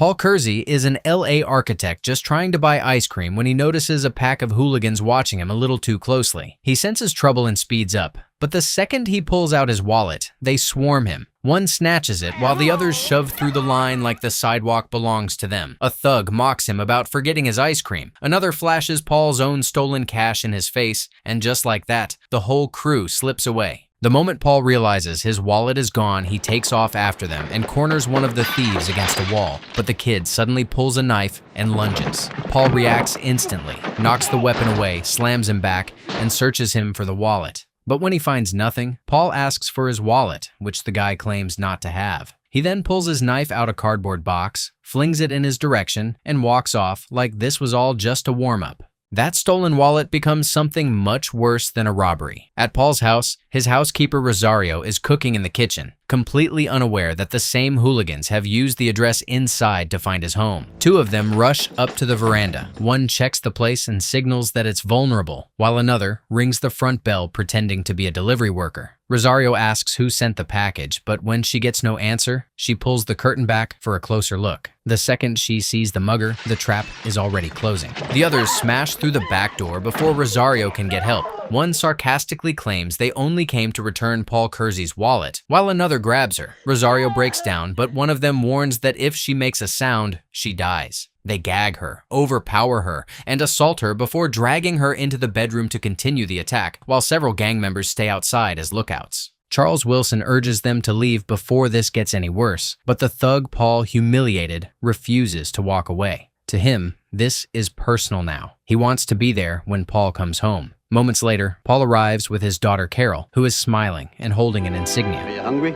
Paul Kersey is an LA architect just trying to buy ice cream when he notices a pack of hooligans watching him a little too closely. He senses trouble and speeds up, but the second he pulls out his wallet, they swarm him. One snatches it while the others shove through the line like the sidewalk belongs to them. A thug mocks him about forgetting his ice cream. Another flashes Paul's own stolen cash in his face, and just like that, the whole crew slips away. The moment Paul realizes his wallet is gone, he takes off after them and corners one of the thieves against a wall, but the kid suddenly pulls a knife and lunges. Paul reacts instantly, knocks the weapon away, slams him back, and searches him for the wallet. But when he finds nothing, Paul asks for his wallet, which the guy claims not to have. He then pulls his knife out a cardboard box, flings it in his direction, and walks off like this was all just a warm-up. That stolen wallet becomes something much worse than a robbery. At Paul's house, his housekeeper Rosario is cooking in the kitchen, completely unaware that the same hooligans have used the address inside to find his home. Two of them rush up to the veranda. One checks the place and signals that it's vulnerable, while another rings the front bell pretending to be a delivery worker. Rosario asks who sent the package, but when she gets no answer, she pulls the curtain back for a closer look. The second she sees the mugger, the trap is already closing. The others smash through the back door before Rosario can get help. One sarcastically claims they only came to return Paul Kersey's wallet, while another grabs her. Rosario breaks down, but one of them warns that if she makes a sound, she dies. They gag her, overpower her, and assault her before dragging her into the bedroom to continue the attack, while several gang members stay outside as lookouts. Charles Wilson urges them to leave before this gets any worse, but the thug Paul, humiliated, refuses to walk away. To him, this is personal now. He wants to be there when Paul comes home. Moments later, Paul arrives with his daughter Carol, who is smiling and holding an insignia. Are you hungry?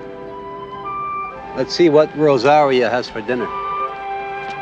Let's see what Rosario has for dinner.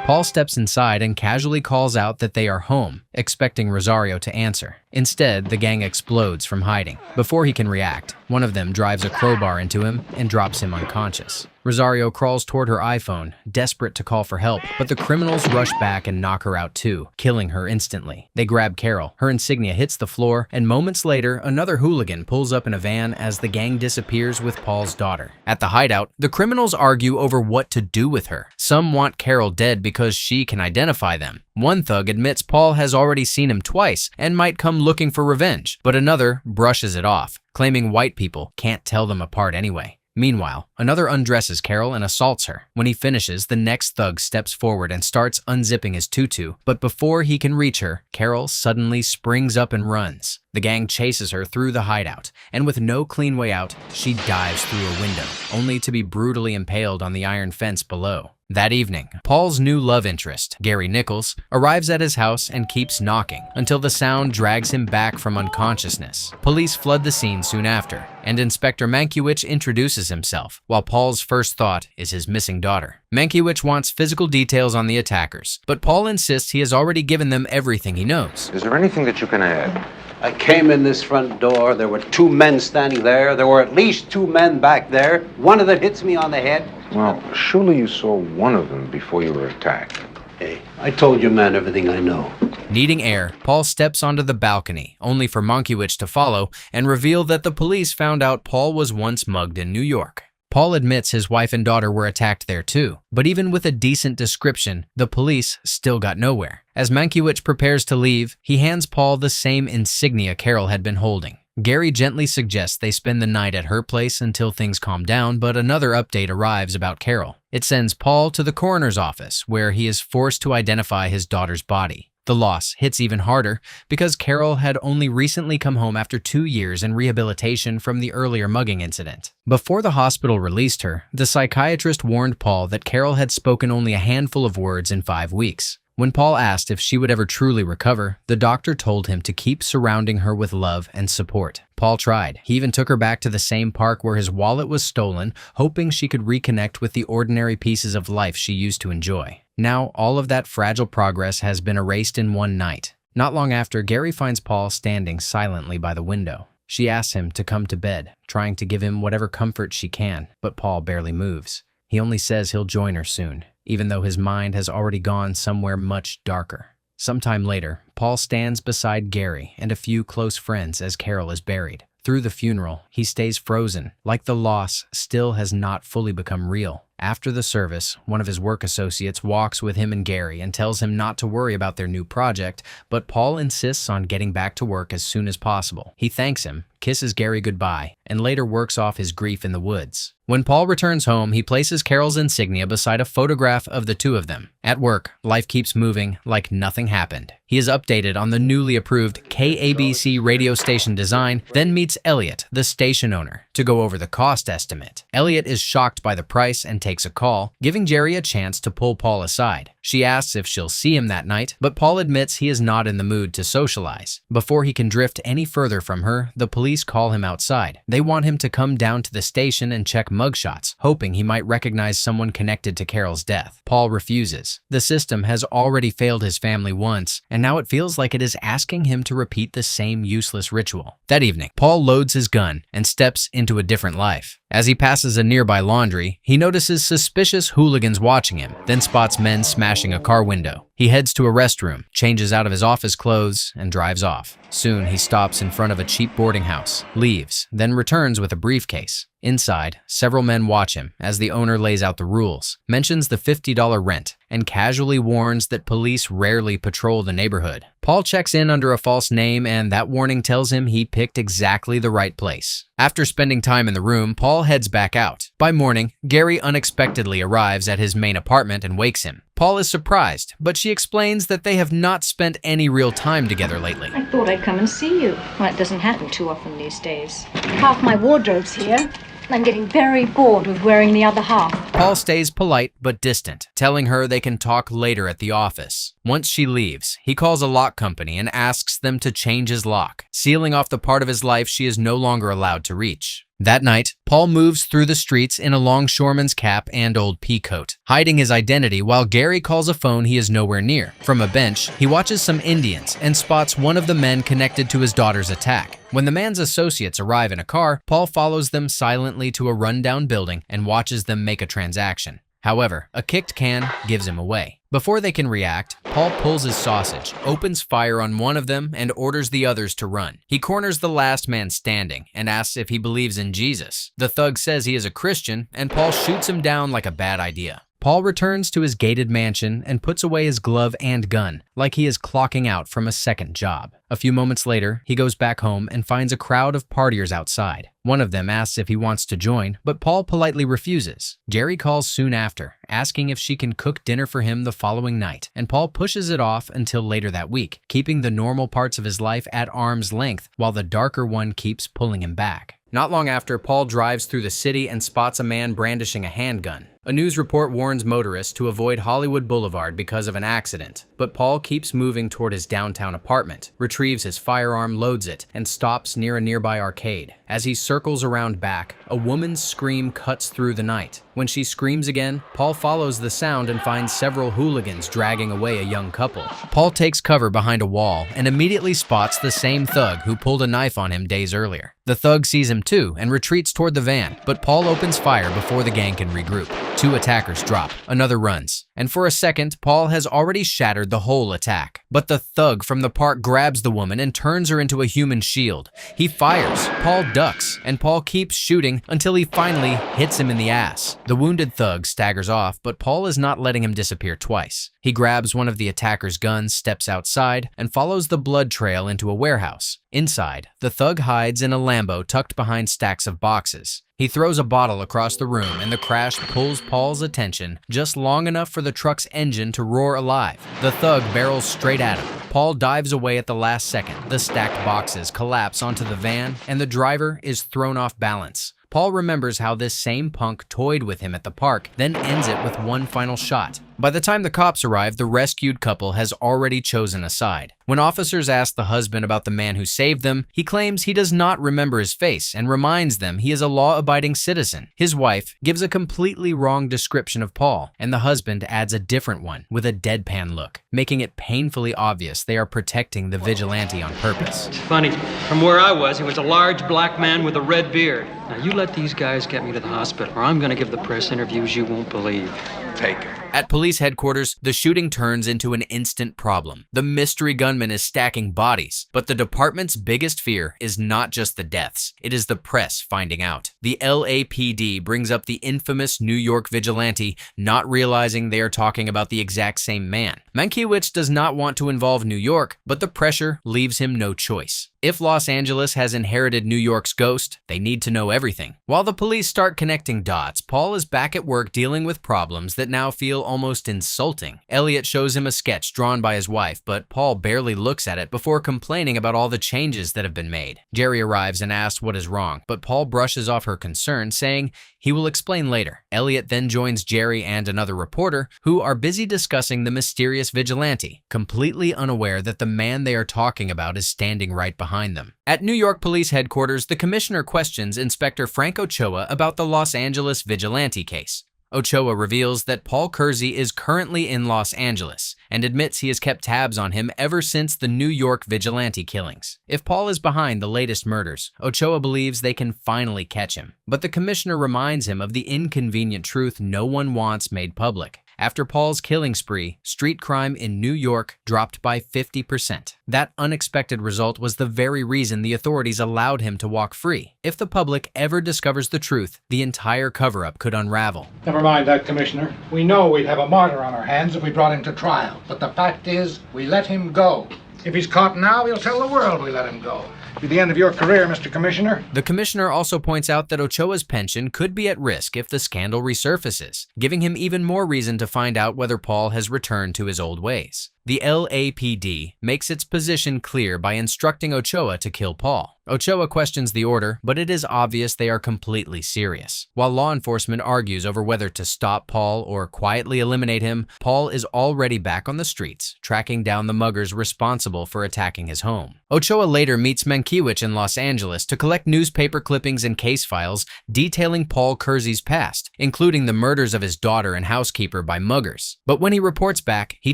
Paul steps inside and casually calls out that they are home, expecting Rosario to answer. Instead, the gang explodes from hiding. Before he can react, one of them drives a crowbar into him and drops him unconscious. Rosario crawls toward her iPhone, desperate to call for help, but the criminals rush back and knock her out too, killing her instantly. They grab Carol, her insignia hits the floor, and moments later, another hooligan pulls up in a van as the gang disappears with Paul's daughter. At the hideout, the criminals argue over what to do with her. Some want Carol dead because she can identify them. One thug admits Paul has already seen him twice and might come looking for revenge, but another brushes it off, claiming white people can't tell them apart anyway. Meanwhile, another undresses Carol and assaults her. When he finishes, the next thug steps forward and starts unzipping his tutu, but before he can reach her, Carol suddenly springs up and runs. The gang chases her through the hideout, and with no clean way out, she dives through a window, only to be brutally impaled on the iron fence below. That evening, Paul's new love interest, Geri Nichols, arrives at his house and keeps knocking until the sound drags him back from unconsciousness. Police flood the scene soon after, and Inspector Mankiewicz introduces himself, while Paul's first thought is his missing daughter. Mankiewicz wants physical details on the attackers, but Paul insists he has already given them everything he knows. Is there anything that you can add? I came in this front door. There were two men standing there. There were at least two men back there. One of them hits me on the head. Well, surely you saw one of them before you were attacked. Hey, I told you, man, everything I know. Needing air, Paul steps onto the balcony, only for Mankiewicz to follow and reveal that the police found out Paul was once mugged in New York. Paul admits his wife and daughter were attacked there too, but even with a decent description, the police still got nowhere. As Mankiewicz prepares to leave, he hands Paul the same insignia Carol had been holding. Geri gently suggests they spend the night at her place until things calm down, but another update arrives about Carol. It sends Paul to the coroner's office, where he is forced to identify his daughter's body. The loss hits even harder because Carol had only recently come home after 2 years in rehabilitation from the earlier mugging incident. Before the hospital released her, the psychiatrist warned Paul that Carol had spoken only a handful of words in 5 weeks. When Paul asked if she would ever truly recover, the doctor told him to keep surrounding her with love and support. Paul tried. He even took her back to the same park where his wallet was stolen, hoping she could reconnect with the ordinary pieces of life she used to enjoy. Now, all of that fragile progress has been erased in one night. Not long after, Geri finds Paul standing silently by the window. She asks him to come to bed, trying to give him whatever comfort she can, but Paul barely moves. He only says he'll join her soon, even though his mind has already gone somewhere much darker. Sometime later, Paul stands beside Geri and a few close friends as Carol is buried. Through the funeral, he stays frozen, like the loss still has not fully become real. After the service, one of his work associates walks with him and Geri and tells him not to worry about their new project, but Paul insists on getting back to work as soon as possible. He thanks him, kisses Geri goodbye, and later works off his grief in the woods. When Paul returns home, he places Carol's insignia beside a photograph of the two of them. At work, life keeps moving like nothing happened. He is updated on the newly approved KABC radio station design, then meets Elliot, the station owner, to go over the cost estimate. Elliot is shocked by the price and takes a call, giving Geri a chance to pull Paul aside. She asks if she'll see him that night, but Paul admits he is not in the mood to socialize. Before he can drift any further from her, the police call him outside. They want him to come down to the station and check mugshots, hoping he might recognize someone connected to Carol's death. Paul refuses. The system has already failed his family once, and now it feels like it is asking him to repeat the same useless ritual. That evening, Paul loads his gun and steps into a different life. As he passes a nearby laundry, he notices suspicious hooligans watching him, then spots men smashing a car window. He heads to a restroom, changes out of his office clothes, and drives off. Soon, he stops in front of a cheap boarding house, leaves, then returns with a briefcase. Inside, several men watch him as the owner lays out the rules, mentions the $50 rent, and casually warns that police rarely patrol the neighborhood. Paul checks in under a false name, and that warning tells him he picked exactly the right place. After spending time in the room, Paul heads back out. By morning, Geri unexpectedly arrives at his main apartment and wakes him. Paul is surprised, but she explains that they have not spent any real time together lately. I thought I'd come and see you. Well, it doesn't happen too often these days. Half my wardrobe's here. I'm getting very bored with wearing the other half. Paul stays polite but distant, telling her they can talk later at the office. Once she leaves, he calls a lock company and asks them to change his lock, sealing off the part of his life she is no longer allowed to reach. That night, Paul moves through the streets in a longshoreman's cap and old pea coat, hiding his identity while Geri calls a phone he is nowhere near. From a bench, he watches some Indians and spots one of the men connected to his daughter's attack. When the man's associates arrive in a car, Paul follows them silently to a rundown building and watches them make a transaction. However, a kicked can gives him away. Before they can react, Paul pulls his sausage, opens fire on one of them, and orders the others to run. He corners the last man standing and asks if he believes in Jesus. The thug says he is a Christian, and Paul shoots him down like a bad idea. Paul returns to his gated mansion and puts away his glove and gun, like he is clocking out from a second job. A few moments later, he goes back home and finds a crowd of partiers outside. One of them asks if he wants to join, but Paul politely refuses. Geri calls soon after, asking if she can cook dinner for him the following night, and Paul pushes it off until later that week, keeping the normal parts of his life at arm's length while the darker one keeps pulling him back. Not long after, Paul drives through the city and spots a man brandishing a handgun. A news report warns motorists to avoid Hollywood Boulevard because of an accident, but Paul keeps moving toward his downtown apartment, retrieves his firearm, loads it, and stops near a nearby arcade. As he circles around back, a woman's scream cuts through the night. When she screams again, Paul follows the sound and finds several hooligans dragging away a young couple. Paul takes cover behind a wall and immediately spots the same thug who pulled a knife on him days earlier. The thug sees him too and retreats toward the van, but Paul opens fire before the gang can regroup. Two attackers drop, another runs, and for a second, Paul has already shattered the whole attack. But the thug from the park grabs the woman and turns her into a human shield. He fires, Paul ducks, and Paul keeps shooting until he finally hits him in the ass. The wounded thug staggers off, but Paul is not letting him disappear twice. He grabs one of the attacker's guns, steps outside, and follows the blood trail into a warehouse. Inside, the thug hides in a Lambo tucked behind stacks of boxes. He throws a bottle across the room and the crash pulls Paul's attention just long enough for the truck's engine to roar alive. The thug barrels straight at him. Paul dives away at the last second. The stacked boxes collapse onto the van and the driver is thrown off balance. Paul remembers how this same punk toyed with him at the park, then ends it with one final shot. By the time the cops arrive, the rescued couple has already chosen a side. When officers ask the husband about the man who saved them, he claims he does not remember his face and reminds them he is a law-abiding citizen. His wife gives a completely wrong description of Paul, and the husband adds a different one with a deadpan look, making it painfully obvious they are protecting the vigilante on purpose. It's funny, from where I was, he was a large black man with a red beard. Now you let these guys get me to the hospital, or I'm gonna give the press interviews you won't believe. Take her. At police headquarters, the shooting turns into an instant problem. The mystery gunman is stacking bodies, but the department's biggest fear is not just the deaths, it is the press finding out. The LAPD brings up the infamous New York vigilante, not realizing they are talking about the exact same man. Mankiewicz does not want to involve New York, but the pressure leaves him no choice. If Los Angeles has inherited New York's ghost, they need to know everything. While the police start connecting dots, Paul is back at work dealing with problems that now feel almost insulting. Elliot shows him a sketch drawn by his wife, but Paul barely looks at it before complaining about all the changes that have been made. Geri arrives and asks what is wrong, but Paul brushes off her concern, saying he will explain later. Elliot then joins Geri and another reporter, who are busy discussing the mysterious vigilante, completely unaware that the man they are talking about is standing right behind them. At New York Police Headquarters, the commissioner questions Inspector Frank Ochoa about the Los Angeles vigilante case. Ochoa reveals that Paul Kersey is currently in Los Angeles and admits he has kept tabs on him ever since the New York vigilante killings. If Paul is behind the latest murders, Ochoa believes they can finally catch him. But the commissioner reminds him of the inconvenient truth no one wants made public. After Paul's killing spree, street crime in New York dropped by 50%. That unexpected result was the very reason the authorities allowed him to walk free. If the public ever discovers the truth, the entire cover-up could unravel. Never mind that, Commissioner. We know we'd have a martyr on our hands if we brought him to trial. But the fact is, we let him go. If he's caught now, he'll tell the world we let him go. Be the end of your career, Mr. Commissioner. The commissioner also points out that Ochoa's pension could be at risk if the scandal resurfaces, giving him even more reason to find out whether Paul has returned to his old ways. The LAPD makes its position clear by instructing Ochoa to kill Paul. Ochoa questions the order, but it is obvious they are completely serious. While law enforcement argues over whether to stop Paul or quietly eliminate him, Paul is already back on the streets, tracking down the muggers responsible for attacking his home. Ochoa later meets Mankiewicz in Los Angeles to collect newspaper clippings and case files detailing Paul Kersey's past, including the murders of his daughter and housekeeper by muggers. But when he reports back, he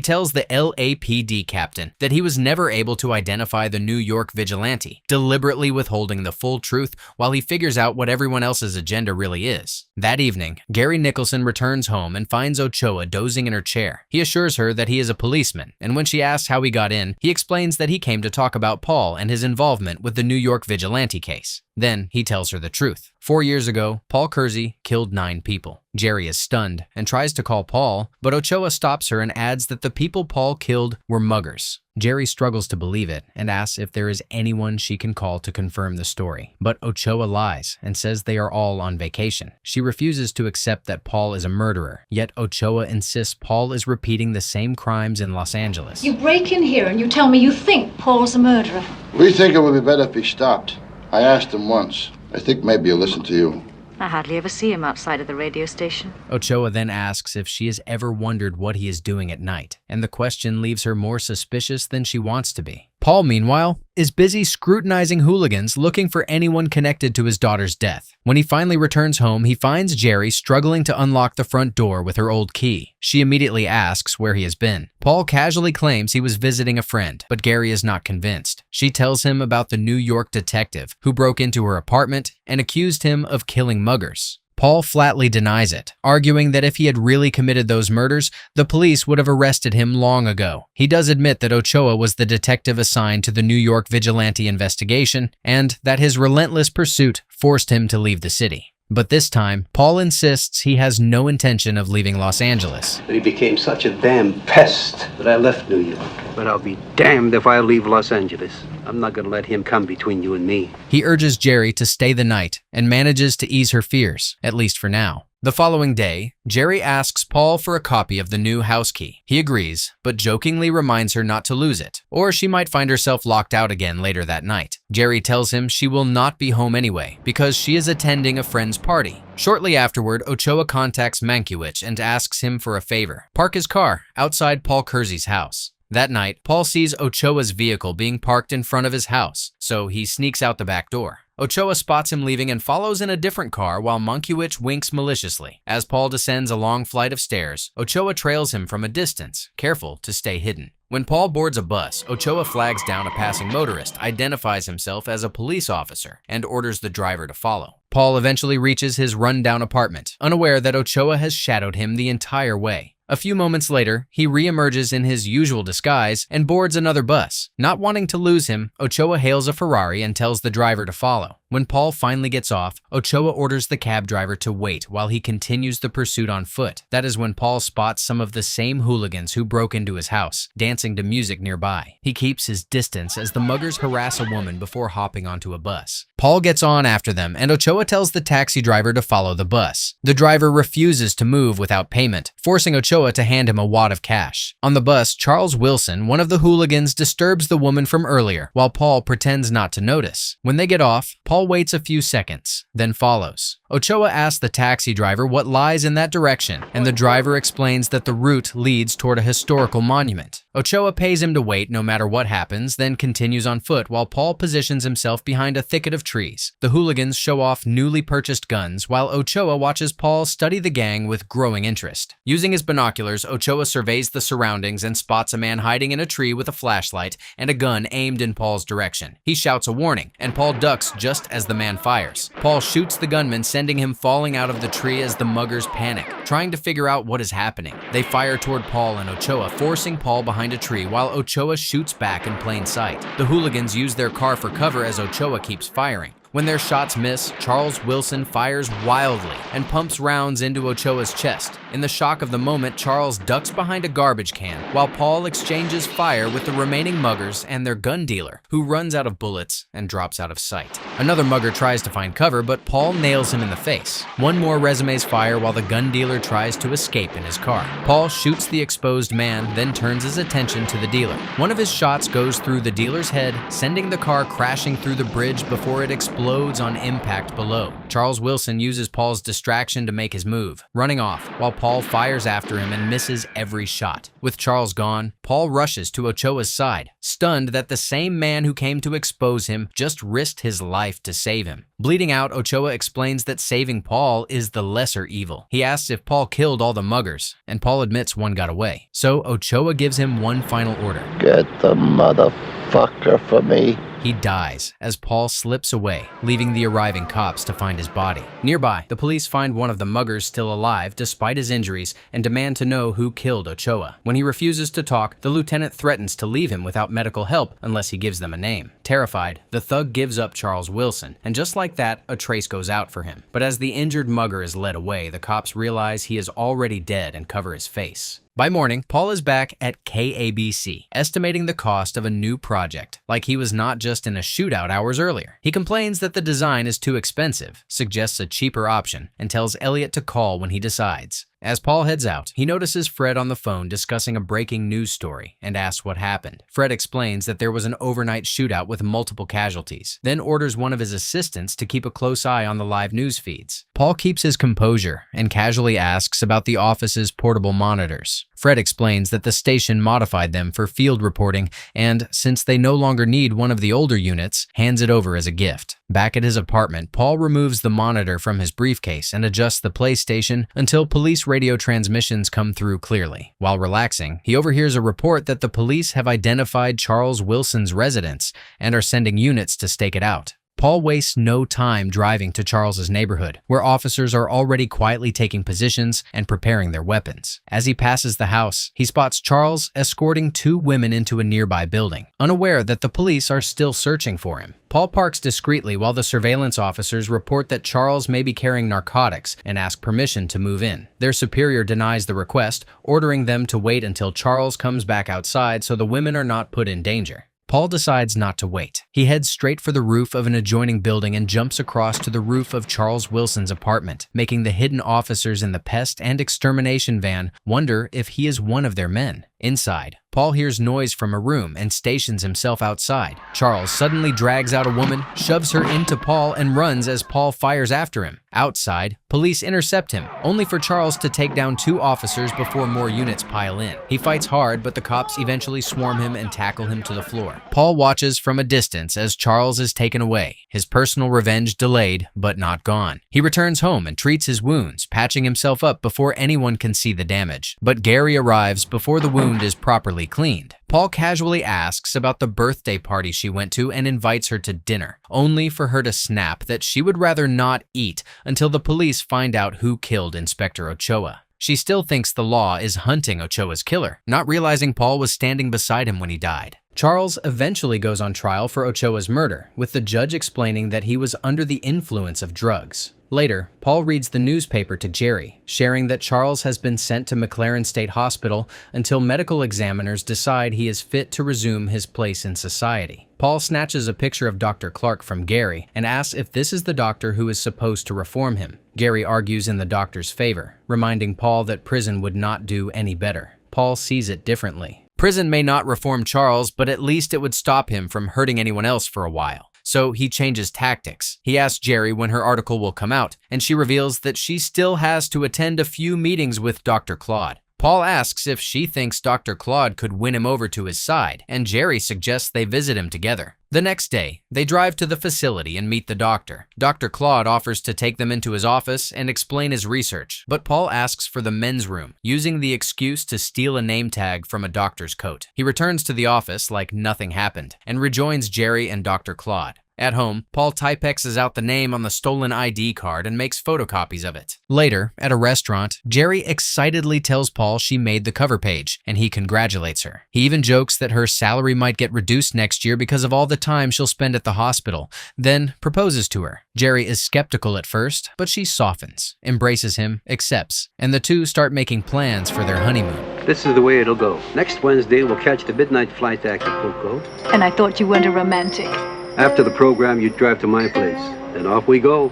tells the LAPD captain that he was never able to identify the New York vigilante, deliberately withholding the full truth while he figures out what everyone else's agenda really is. That evening, Geri Nicholson returns home and finds Ochoa dozing in her chair. He assures her that he is a policeman, and when she asks how he got in, he explains that he came to talk about Paul and his involvement with the New York vigilante case. Then he tells her the truth. 4 years ago, Paul Kersey killed 9 people. Geri is stunned and tries to call Paul, but Ochoa stops her and adds that the people Paul killed were muggers. Geri struggles to believe it and asks if there is anyone she can call to confirm the story. But Ochoa lies and says they are all on vacation. She refuses to accept that Paul is a murderer, yet Ochoa insists Paul is repeating the same crimes in Los Angeles. You break in here and you tell me you think Paul's a murderer. We think it would be better if he stopped. I asked him once. I think maybe he'll listen to you. I hardly ever see him outside of the radio station. Ochoa then asks if she has ever wondered what he is doing at night, and the question leaves her more suspicious than she wants to be. Paul, meanwhile, is busy scrutinizing hooligans looking for anyone connected to his daughter's death. When he finally returns home, he finds Geri struggling to unlock the front door with her old key. She immediately asks where he has been. Paul casually claims he was visiting a friend, but Geri is not convinced. She tells him about the New York detective who broke into her apartment and accused him of killing muggers. Paul flatly denies it, arguing that if he had really committed those murders, the police would have arrested him long ago. He does admit that Ochoa was the detective assigned to the New York vigilante investigation, and that his relentless pursuit forced him to leave the city. But this time, Paul insists he has no intention of leaving Los Angeles. But he became such a damn pest that I left New York. But I'll be damned if I leave Los Angeles. I'm not going to let him come between you and me. He urges Geri to stay the night and manages to ease her fears, at least for now. The following day, Geri asks Paul for a copy of the new house key. He agrees, but jokingly reminds her not to lose it, or she might find herself locked out again later that night. Geri tells him she will not be home anyway, because she is attending a friend's party. Shortly afterward, Ochoa contacts Mankiewicz and asks him for a favor: park his car outside Paul Kersey's house. That night, Paul sees Ochoa's vehicle being parked in front of his house, so he sneaks out the back door. Ochoa spots him leaving and follows in a different car while Mankiewicz winks maliciously. As Paul descends a long flight of stairs, Ochoa trails him from a distance, careful to stay hidden. When Paul boards a bus, Ochoa flags down a passing motorist, identifies himself as a police officer, and orders the driver to follow. Paul eventually reaches his run-down apartment, unaware that Ochoa has shadowed him the entire way. A few moments later, he reemerges in his usual disguise and boards another bus. Not wanting to lose him, Ochoa hails a Ferrari and tells the driver to follow. When Paul finally gets off, Ochoa orders the cab driver to wait while he continues the pursuit on foot. That is when Paul spots some of the same hooligans who broke into his house, dancing to music nearby. He keeps his distance as the muggers harass a woman before hopping onto a bus. Paul gets on after them, and Ochoa tells the taxi driver to follow the bus. The driver refuses to move without payment, forcing Ochoa to hand him a wad of cash. On the bus, Charles Wilson, one of the hooligans, disturbs the woman from earlier, while Paul pretends not to notice. When they get off, Paul waits a few seconds, then follows. Ochoa asks the taxi driver what lies in that direction, and the driver explains that the route leads toward a historical monument. Ochoa pays him to wait no matter what happens, then continues on foot while Paul positions himself behind a thicket of trees. The hooligans show off newly purchased guns, while Ochoa watches Paul study the gang with growing interest. Using his binoculars, Ochoa surveys the surroundings and spots a man hiding in a tree with a flashlight and a gun aimed in Paul's direction. He shouts a warning, and Paul ducks just as the man fires. Paul shoots the gunman, sending him falling out of the tree as the muggers panic, trying to figure out what is happening. They fire toward Paul and Ochoa, forcing Paul behind a tree while Ochoa shoots back in plain sight. The hooligans use their car for cover as Ochoa keeps firing. When their shots miss, Charles Wilson fires wildly and pumps rounds into Ochoa's chest. In the shock of the moment, Charles ducks behind a garbage can, while Paul exchanges fire with the remaining muggers and their gun dealer, who runs out of bullets and drops out of sight. Another mugger tries to find cover, but Paul nails him in the face. One more resumes fire while the gun dealer tries to escape in his car. Paul shoots the exposed man, then turns his attention to the dealer. One of his shots goes through the dealer's head, sending the car crashing through the bridge before it explodes on impact below. Charles Wilson uses Paul's distraction to make his move, running off, while Paul fires after him and misses every shot. With Charles gone, Paul rushes to Ochoa's side, stunned that the same man who came to expose him just risked his life to save him. Bleeding out, Ochoa explains that saving Paul is the lesser evil. He asks if Paul killed all the muggers, and Paul admits one got away. So Ochoa gives him one final order. Get the motherfucker for me. He dies as Paul slips away, leaving the arriving cops to find his body. Nearby, the police find one of the muggers still alive despite his injuries and demand to know who killed Ochoa. When he refuses to talk, the lieutenant threatens to leave him without medical help unless he gives them a name. Terrified, the thug gives up Charles Wilson, and just like that, a trace goes out for him. But as the injured mugger is led away, the cops realize he is already dead and cover his face. By morning, Paul is back at KABC, estimating the cost of a new project, like he was not just in a shootout hours earlier. He complains that the design is too expensive, suggests a cheaper option, and tells Elliot to call when he decides. As Paul heads out, he notices Fred on the phone discussing a breaking news story and asks what happened. Fred explains that there was an overnight shootout with multiple casualties, then orders one of his assistants to keep a close eye on the live news feeds. Paul keeps his composure and casually asks about the office's portable monitors. Fred explains that the station modified them for field reporting and, since they no longer need one of the older units, hands it over as a gift. Back at his apartment, Paul removes the monitor from his briefcase and adjusts the PlayStation until police radio transmissions come through clearly. While relaxing, he overhears a report that the police have identified Charles Wilson's residence and are sending units to stake it out. Paul wastes no time driving to Charles's neighborhood, where officers are already quietly taking positions and preparing their weapons. As he passes the house, he spots Charles escorting two women into a nearby building, unaware that the police are still searching for him. Paul parks discreetly while the surveillance officers report that Charles may be carrying narcotics and ask permission to move in. Their superior denies the request, ordering them to wait until Charles comes back outside so the women are not put in danger. Paul decides not to wait. He heads straight for the roof of an adjoining building and jumps across to the roof of Charles Wilson's apartment, making the hidden officers in the pest and extermination van wonder if he is one of their men. Inside, Paul hears noise from a room and stations himself outside. Charles suddenly drags out a woman, shoves her into Paul, and runs as Paul fires after him. Outside, police intercept him, only for Charles to take down two officers before more units pile in. He fights hard, but the cops eventually swarm him and tackle him to the floor. Paul watches from a distance as Charles is taken away, his personal revenge delayed, but not gone. He returns home and treats his wounds, patching himself up before anyone can see the damage. But Geri arrives before the wound is properly cleaned. Paul casually asks about the birthday party she went to and invites her to dinner, only for her to snap that she would rather not eat until the police find out who killed Inspector Ochoa. She still thinks the law is hunting Ochoa's killer, not realizing Paul was standing beside him when he died. Charles eventually goes on trial for Ochoa's murder, with the judge explaining that he was under the influence of drugs. Later, Paul reads the newspaper to Geri, sharing that Charles has been sent to McLaren State Hospital until medical examiners decide he is fit to resume his place in society. Paul snatches a picture of Dr. Clark from Geri and asks if this is the doctor who is supposed to reform him. Geri argues in the doctor's favor, reminding Paul that prison would not do any better. Paul sees it differently. Prison may not reform Charles, but at least it would stop him from hurting anyone else for a while. So he changes tactics. He asks Geri when her article will come out, and she reveals that she still has to attend a few meetings with Dr. Claude. Paul asks if she thinks Dr. Claude could win him over to his side, and Geri suggests they visit him together. The next day, they drive to the facility and meet the doctor. Dr. Claude offers to take them into his office and explain his research, but Paul asks for the men's room, using the excuse to steal a name tag from a doctor's coat. He returns to the office like nothing happened and rejoins Geri and Dr. Claude. At home, Paul typexes out the name on the stolen ID card and makes photocopies of it. Later, at a restaurant, Geri excitedly tells Paul she made the cover page, and he congratulates her. He even jokes that her salary might get reduced next year because of all the time she'll spend at the hospital, then proposes to her. Geri is skeptical at first, but she softens, embraces him, accepts, and the two start making plans for their honeymoon. This is the way it'll go. Next Wednesday, we'll catch the midnight flight to Acapulco. And I thought you weren't a romantic. After the program, you drive to my place. Then off we go.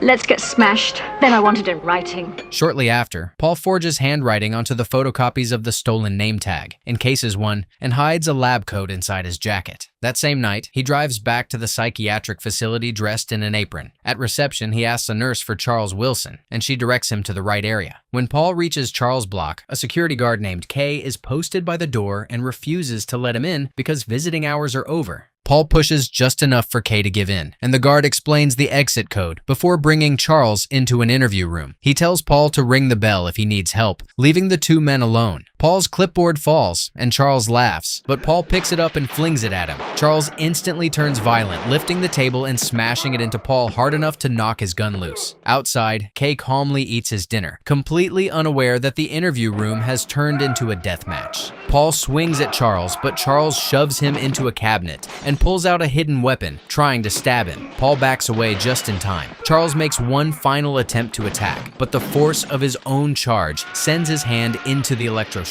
Let's get smashed. Then I want it in writing. Shortly after, Paul forges handwriting onto the photocopies of the stolen name tag, encases one, and hides a lab coat inside his jacket. That same night, he drives back to the psychiatric facility dressed in an apron. At reception, he asks a nurse for Charles Wilson, and she directs him to the right area. When Paul reaches Charles' block, a security guard named Kay is posted by the door and refuses to let him in because visiting hours are over. Paul pushes just enough for Kay to give in, and the guard explains the exit code before bringing Charles into an interview room. He tells Paul to ring the bell if he needs help, leaving the two men alone. Paul's clipboard falls, and Charles laughs, but Paul picks it up and flings it at him. Charles instantly turns violent, lifting the table and smashing it into Paul hard enough to knock his gun loose. Outside, Kay calmly eats his dinner, completely unaware that the interview room has turned into a death match. Paul swings at Charles, but Charles shoves him into a cabinet and pulls out a hidden weapon, trying to stab him. Paul backs away just in time. Charles makes one final attempt to attack, but the force of his own charge sends his hand into the electroshocker.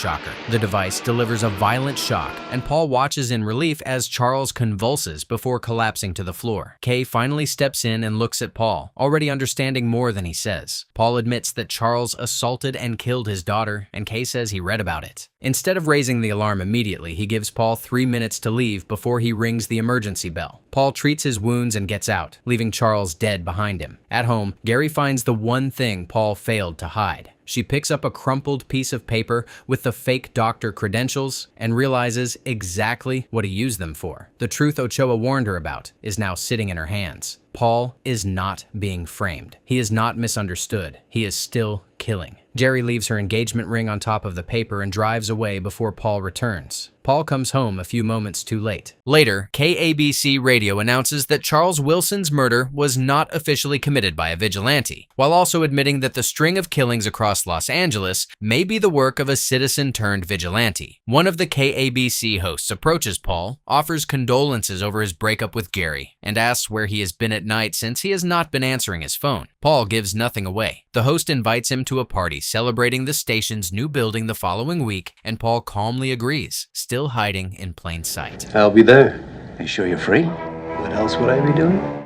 The device delivers a violent shock, and Paul watches in relief as Charles convulses before collapsing to the floor. Kay finally steps in and looks at Paul, already understanding more than he says. Paul admits that Charles assaulted and killed his daughter, and Kay says he read about it. Instead of raising the alarm immediately, he gives Paul 3 minutes to leave before he rings the emergency bell. Paul treats his wounds and gets out, leaving Charles dead behind him. At home, Geri finds the one thing Paul failed to hide. She picks up a crumpled piece of paper with the fake doctor credentials and realizes exactly what he used them for. The truth Ochoa warned her about is now sitting in her hands. Paul is not being framed. He is not misunderstood. He is still killing. Geri leaves her engagement ring on top of the paper and drives away before Paul returns. Paul comes home a few moments too late. Later, KABC radio announces that Charles Wilson's murder was not officially committed by a vigilante, while also admitting that the string of killings across Los Angeles may be the work of a citizen-turned-vigilante. One of the KABC hosts approaches Paul, offers condolences over his breakup with Geri, and asks where he has been at night since he has not been answering his phone. Paul gives nothing away. The host invites him to a party celebrating the station's new building the following week, and Paul calmly agrees, still hiding in plain sight. I'll be there. Are you sure you're free? What else would I be doing?